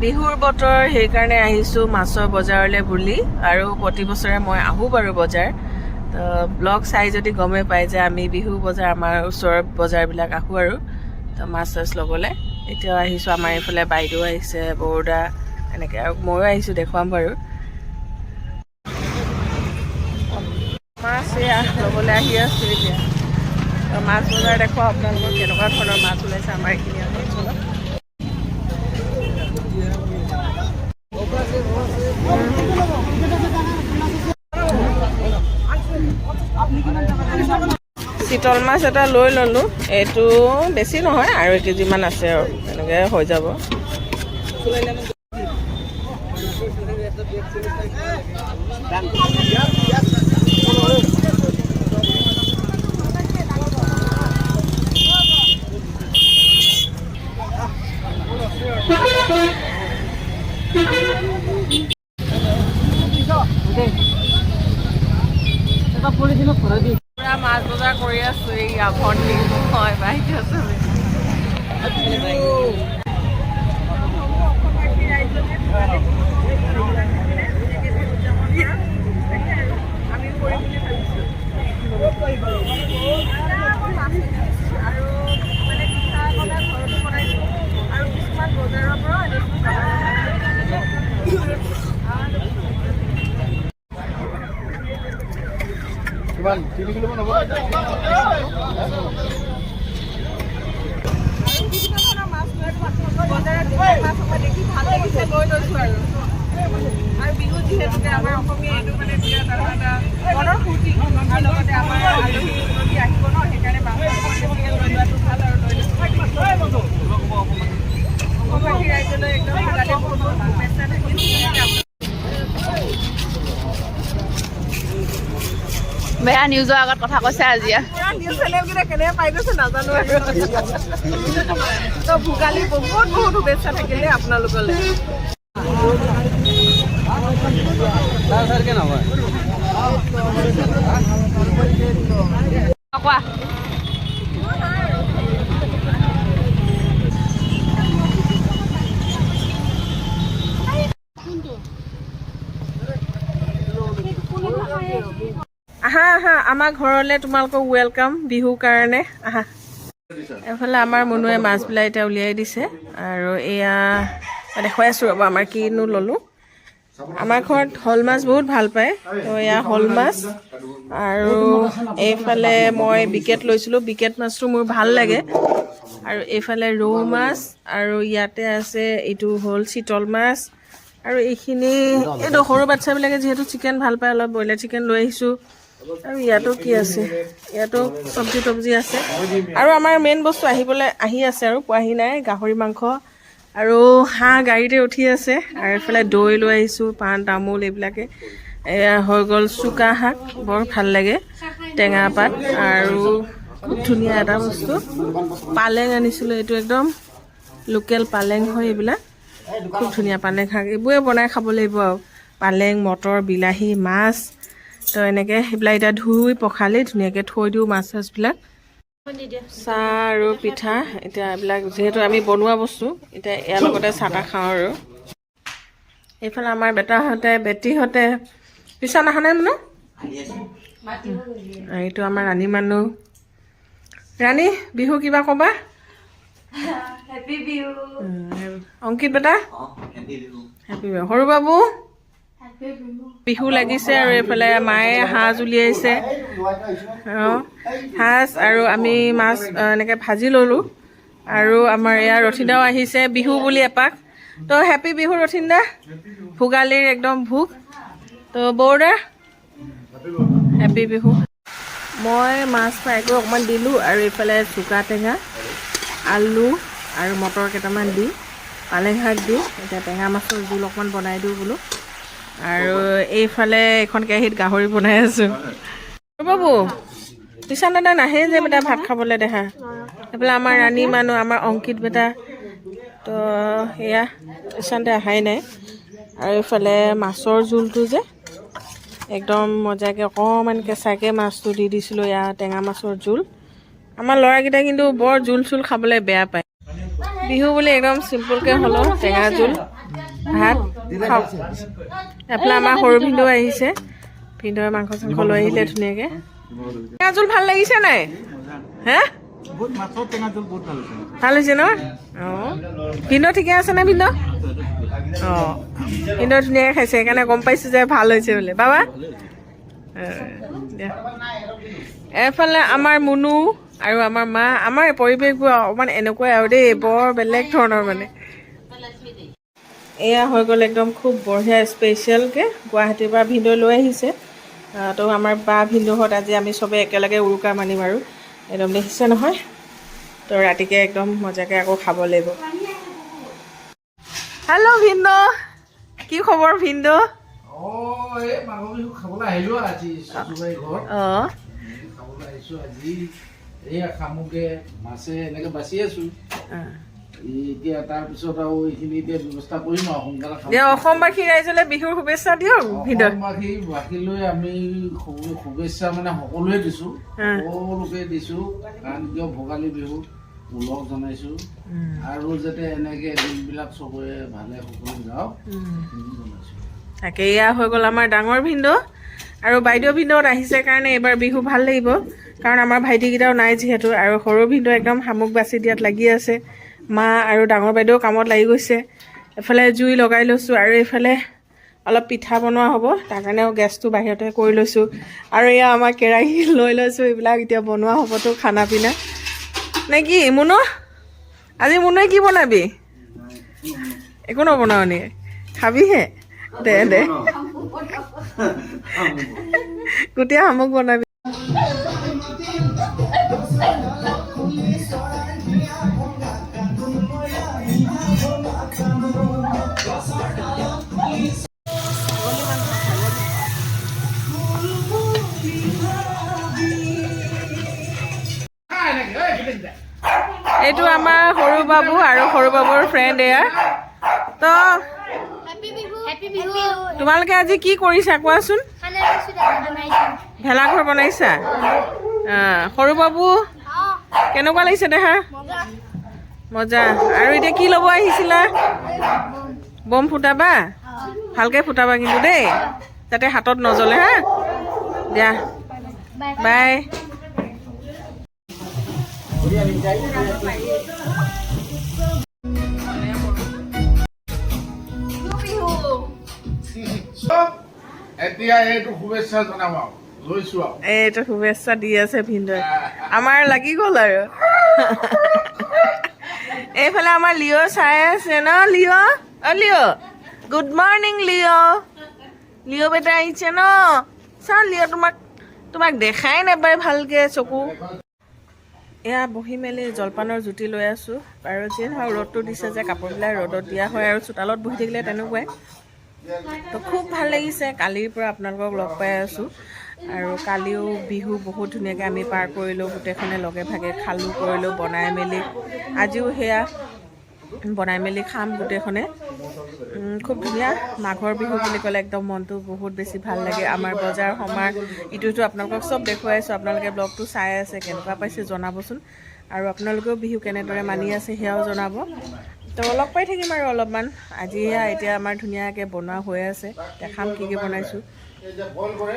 বিহুৰ বতৰ সেইকাৰণে আহিছোঁ মাছৰ বজাৰলৈ বুলি আৰু প্ৰতি বছৰে মই আহোঁ বাৰু বজাৰ তো ব্লগ চাই যদি গমেই পাই যে আমি বিহু বজাৰ আমাৰ ওচৰৰ বজাৰবিলাক আহোঁ আৰু তো মাছ চাছ ল'বলৈ এতিয়াও আহিছোঁ আমাৰ এইফালে বাইদেউ আহিছে বৌদা এনেকৈ আৰু ময়ো আহিছোঁ দেখুৱাম বাৰু মাছ এয়া ল'বলৈ আহি আছোঁ এতিয়া তো মাছ বজাৰ দেখুৱাওঁ আপোনালোকক কেনেকুৱা ধৰণৰ মাছ ওলাইছে আমাৰ এইখিনি অঞ্চলত চিতল মাছ এটা লৈ ল'লোঁ এইটো বেছি নহয় আৰু 1 কেজিমান আছে আৰু এনেকৈ হৈ যাব পুৰা মাছ বজাৰ কৰি আছোঁ এই ভণ্টি হয় বাইদেউ আছে আৰু বিহু যিহেতুকে আমাৰ অসমীয়া এইটো মানে মনৰ ফূৰ্তি আৰু লগতে আমাৰ আলহী যদি আহিব ন সেইকাৰণে বেছিকৈ লৈ লোৱাটো ভাল আৰু লৈ অসমবাসী ৰাইজলৈ একদম ভালকৈ বহুত শুভেচ্ছা থাকিল বেয়া নিউজৰ আগত কথা কৈছে আজি নিউজ চেনেলকেইটা কেনেকৈ পাই গৈছে নাজানো আৰু তো ভোগালী বহুত শুভেচ্ছা থাকিলে আপোনালোকলৈ কোৱা আহা আহা আমাৰ ঘৰলৈ তোমালোকক ৱেলকাম বিহুৰ কাৰণে আহা এফালে আমাৰ মনুৱে মাছবিলাক এতিয়া উলিয়াই দিছে আৰু এয়া দেখুৱাই আছোঁ ৰ'ব আমাৰ কিনো ল'লোঁ আমাৰ ঘৰত শ'ল মাছ বহুত ভাল পায় তো এয়া শ'ল মাছ আৰু এইফালে মই বিকেট লৈছিলোঁ বিকেট মাছটো মোৰ ভাল লাগে আৰু এইফালে ৰৌ মাছ আৰু ইয়াতে আছে এইটো হ'ল চিতল মাছ আৰু এইখিনি এইটো সৰু বাচ্ছাবিলাকে যিহেতু চিকেন ভাল পায় অলপ ব্ৰইলাৰ চিকেন লৈ আহিছোঁ আৰু ইয়াতো কি আছে ইয়াতো চব্জি তব্জি আছে আৰু আমাৰ মেইন বস্তু আহি আছে আৰু পোৱাহি নাই গাহৰি মাংস আৰু হাঁহ গাড়ীতে উঠি আছে আৰু এইফালে দৈ লৈ আহিছোঁ পাণ তামোল এইবিলাকে এয়া হৈ গ'ল চুকা শাক বৰ ভাল লাগে টেঙা পাত আৰু খুব ধুনীয়া এটা বস্তু পালেং আনিছিলোঁ এইটো একদম লোকেল পালেং হয় এইবিলাক খুব ধুনীয়া পালেং শাক এইবোৰে বনাই খাব লাগিব আৰু পালেং মটৰ বিলাহী মাছ তো এনেকৈ সেইবিলাক এতিয়া ধুই পখালি ধুনীয়াকৈ থৈ দিওঁ মাছ চাছবিলাক চাহ আৰু পিঠা এতিয়া এইবিলাক যিহেতু আমি বনোৱা বস্তু এতিয়া ইয়াৰ লগতে চাহ তাহ খাওঁ আৰু এইফালে আমাৰ বেটীহঁতে পিছা নাখা নাই মানে এইটো আমাৰ ৰাণী মানুহ ৰাণী বিহু কিবা ক'বা অংকিত বেটা হেপী বিহু সৰু বাবু বিহু লাগিছে আৰু এইফালে মায়ে সাজ উলিয়াইছে সাজ আৰু আমি মাছ এনেকৈ ভাজি ল'লোঁ আৰু আমাৰ এয়া ৰথিনদাও আহিছে বিহু বুলি এপাক তো হেপী বিহু ৰথিনদা ভোগালীৰ একদম ভোগ তো বৌদা হেপী বিহু মই মাছ ফ্ৰাই কৰি অকণমান দিলোঁ আৰু এইফালে চুকা টেঙা আলু আৰু মটৰ কেইটামান দি পালেং শাক দি এতিয়া টেঙা মাছৰ জোল অকণমান বনাই দিওঁ বোলো আৰু এইফালে এখন কেৰাহীত গাহৰি বনাই আছোঁ বাবু কিষাণ দাদা নাহে যে বেটা ভাত খাবলৈ দেখা এইফালে আমাৰ ৰাণী মানুহ আমাৰ অংকিত বেটা তো সেয়া কিষাণতে অহাই নাই আৰু এইফালে মাছৰ জোলটো যে একদম মজাকৈ অকণমান কেঁচাকৈ মাছটো দি দিছিলোঁ এয়া টেঙা মাছৰ জোল আমাৰ ল'ৰাকেইটা কিন্তু বৰ জোল চোল খাবলৈ বেয়া পায় বিহু বুলি একদম চিম্পুলকৈ হ'লেও টেঙা জোল ভাত খাওক। এফালে আমাৰ সৰু ভিনদেউ আহিছে, ভিনদেউৱে মাংস চাংস লৈ আহিলে ধুনীয়াকৈ। টেঙা জোল ভাল লাগিছে নাই? হে ভাল হৈছে ন? অঁ ভিনদেউ ঠিকে আছে নে ভিনদেউ? অঁ ভিনদেউ ধুনীয়াকৈ খাইছে, সেইকাৰণে গম পাইছোঁ যে ভাল হৈছে বোলে। বাবা এফালে আমাৰ মুনু আৰু আমাৰ মা, আমাৰ পৰিৱেশবোৰ অকণমান এনেকুৱাই আৰু দেই, বৰ বেলেগ ধৰণৰ মানে। এয়া হৈ গ'ল একদম খুব বঢ়িয়া স্পেচিয়েলকৈ গুৱাহাটীৰ পৰা ভিনদেউ লৈ আহিছে। তো আমাৰ বা ভিনদেউহঁত আজি আমি চবেই একেলগে উৰুকা মানিম আৰু একদম দেখিছে নহয়। তো ৰাতিকৈ একদম মজাকৈ আকৌ খাব লাগিব। হেল্ল' ভিনদেউ, কি খবৰ ভিনদেউ? অঁ অসমবাসী ৰাইজলৈ বিহুৰ শুভেচ্ছা দিয়ক ভিনদেউ। অসমবাসীলৈ আমি শুভেচ্ছা মানে সকলোৱে দিছো, সকলোকে দিছো, কাৰণ কিয় ভোগালী বিহু উলহ জনাইছো, আৰু যাতে এনেকে দিনবিলাক চবৰে ভালে সকলো যাওক জনাইছো। তাকে এয়া হৈ গ'ল আমাৰ ডাঙৰ ভিনদেউ আৰু বাইদেউ ভিনদেউত আহিছে কাৰণে এইবাৰ বিহু ভাল লাগিব, কাৰণ আমাৰ ভাইটিকেইটাও নাই যিহেতু। আৰু সৰু ভিনদেউ একদম শামুক বাচি দিয়াত লাগি আছে, মা আৰু ডাঙৰ বাইদেউ কামত লাগি গৈছে। এফালে জুই লগাই লৈছোঁ আৰু এইফালে অলপ পিঠা বনোৱা হ'ব, তাৰ কাৰণেও গেছটো বাহিৰতে কৰি লৈছোঁ। আৰু এয়া আমাৰ কেৰাহী লৈ লৈছোঁ, এইবিলাক এতিয়া বনোৱা হ'বতো খানা পিনা নে কি? মুনু আজি মুনুৱে কি বনাবি? একো নবনাও নি? খাবিহে? দে দে গোটেই শামুক বনাবি। এইটো আমাৰ সৰু বাবু আৰু সৰু বাবুৰ ফ্ৰেণ্ড এয়া। তো তোমালোকে আজি কি কৰিছা কোৱাচোন? ভেলাঘৰ বনাইছা? সৰু বাবু কেনেকুৱা লাগিছে দেহা? মজা। আৰু এতিয়া কি ল'ব আহিছিলা? বম ফুটাবা? ভালকৈ ফুটাবা কিন্তু দেই, যাতে হাতত নজ্বলে হা। দিয়া বাই। এতিয়া এইটো শুভেচ্ছা জনাব লৈছো আৰু এইটো শুভেচ্ছা দি আছে ভিনদেউ, আমাৰ লাগি গ'ল আৰু। এইফালে আমাৰ লিঅ' চাই আছে ন? লিঅ' অ Leo' good morning Leo'. Leo' বেটা আহিছে ন? চা লিঅ' তোমাক দেখাই নাপায় ভালকৈ চকু। এয়া বহি মেলি জলপানৰ জুতি লৈ আছোঁ, আৰু যিয়ে নহওক ৰ'দটো দিছে যে কাপোৰবিলাক ৰ'দত দিয়া হয়, আৰু চোতালত বহি থাকিলে তেনেকুৱাই। তো খুব ভাল লাগিছে, কালিৰ পৰা আপোনালোকক লগ পাই আছোঁ। আৰু কালিও বিহু বহুত ধুনীয়াকৈ আমি পাৰ কৰিলোঁ, গোটেইখনে লগে ভাগে খালোঁ কৰিলোঁ বনাই মেলি। আজিও সেয়া বনাই মেলি খাম গোটেইখনে। খুব ধুনীয়া মাঘৰ বিহু বুলি ক'লে একদম মনটো বহুত বেছি ভাল লাগে। আমাৰ বজাৰ সমাৰ ইটো সিটো আপোনালোকক চব দেখুৱাইছোঁ, আপোনালোকে ব্লগটো চাই আছে, কেনেকুৱা পাইছে জনাবচোন। আৰু আপোনালোকেও বিহু কেনেদৰে মানি আছে সেয়াও জনাব। তো লগ পাই থাকিম আৰু অলপমান। আজি এতিয়া আমাৰ ধুনীয়াকৈ বনোৱা হৈ আছে, দেখাম কি কি বনাইছোঁ।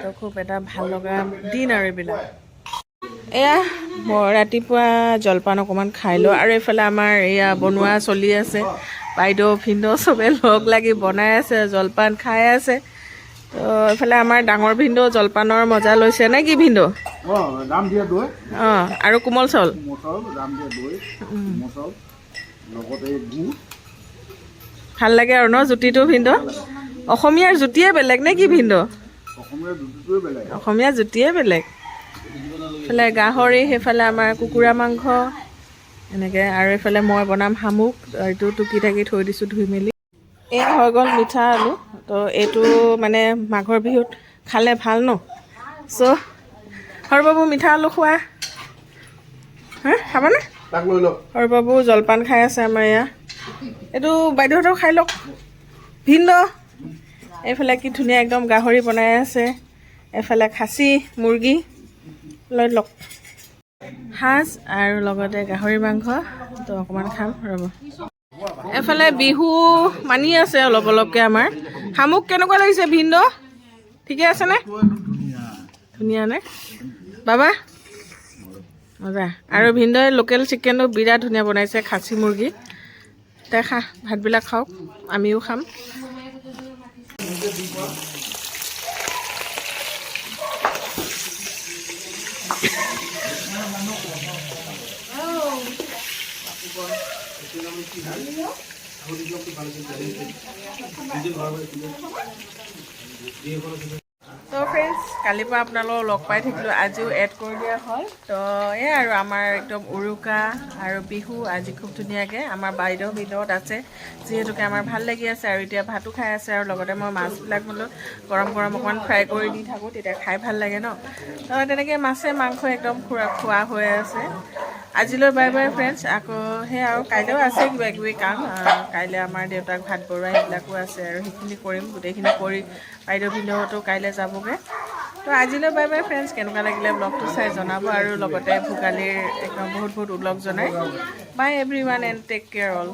তো খুব এটা ভাল লগা দিন আৰু এইবিলাক। এয়া ৰাতিপুৱা জলপান অকণমান খাই লওঁ, আৰু এইফালে আমাৰ এয়া বনোৱা চলি আছে, বাইদেউ ভিনদেউ চবেই লগ লাগি বনাই আছে, জলপান খাই আছে। তো এইফালে আমাৰ ডাঙৰ ভিনদেউ জলপানৰ মজা লৈছে নে কি ভিনদেউ? অঁ আৰু কোমল চাউল ভাল লাগে আৰু ন জুতিটো ভিনদেউ? অসমীয়াৰ জুতিয়ে বেলেগ নে কি ভিনদেউ? অসমীয়া জুতিয়ে বেলেগ। এইফালে গাহৰি, সেইফালে আমাৰ কুকুৰা মাংস এনেকৈ, আৰু এইফালে মই বনাম শামুক, এইটো টুকি টাকি থৈ দিছোঁ ধুই মেলি। এয়া হৈ গ'ল মিঠা আলু। তো এইটো মানে মাঘৰ বিহুত খালে ভাল ন। চ' সৰু বাবু মিঠা আলু খোৱা, হা খাবানে? সৰু বাবু জলপান খাই আছে আমাৰ এয়া। এইটো বাইদেউহঁতেও খাই লওক ভিনদেউ। এইফালে কি ধুনীয়া একদম গাহৰি বনাই আছে, এইফালে খাচী মুৰ্গী লৈ লওক, সাজ আৰু লগতে গাহৰি মাংস। তো অকণমান খাম ৰ'ব। এফালে বিহু মানি আছে অলপ অলপকৈ আমাৰ শামুক কেনেকুৱা লাগিছে ভিনদেউ ঠিকে আছেনে ধুনীয়া নে বাবা মজা আৰু ভিনদেউৱে লোকেল চিকেনটো বিৰাট ধুনীয়া বনাইছে খাচী মুৰ্গী তাই খা ভাতবিলাক খাওক আমিও খাম তো ফ্ৰেণ্ডছ কালিৰ পৰা আপোনালোকক লগ পাই থাকিলোঁ আজিও এড কৰি দিয়া হ'ল তো এয়া আৰু আমাৰ একদম উৰুকা আৰু বিহু আজি খুব ধুনীয়াকৈ আমাৰ বাইদেউ ভিতৰত আছে যিহেতুকে আমাৰ ভাল লাগি আছে আৰু এতিয়া ভাতো খাই আছে আৰু লগতে মই মাছবিলাক বোলো গৰম গৰম অকণমান ফ্ৰাই কৰি দি থাকোঁ তেতিয়া খাই ভাল লাগে ন তো তেনেকৈ মাছে মাংস একদম খোৱা হৈ আছে আজিলৈ বাই বাই ফ্ৰেণ্ডছ আকৌ সেই আৰু কাইলৈও আছে কিবা কিবি কাম কাইলৈ আমাৰ দেউতাক ভাত বৰুৱা সেইবিলাকো আছে আৰু সেইখিনি কৰিম গোটেইখিনি কৰি বাইদেউ ভিনদেউহঁতো কাইলৈ যাবগৈ তো আজিলৈ বাই বাই ফ্ৰেণ্ডছ কেনেকুৱা লাগিলে ব্লগটো চাই জনাব আৰু লগতে ভোগালীৰ একদম বহুত বহুত উলগ জনাই bye everyone and take care all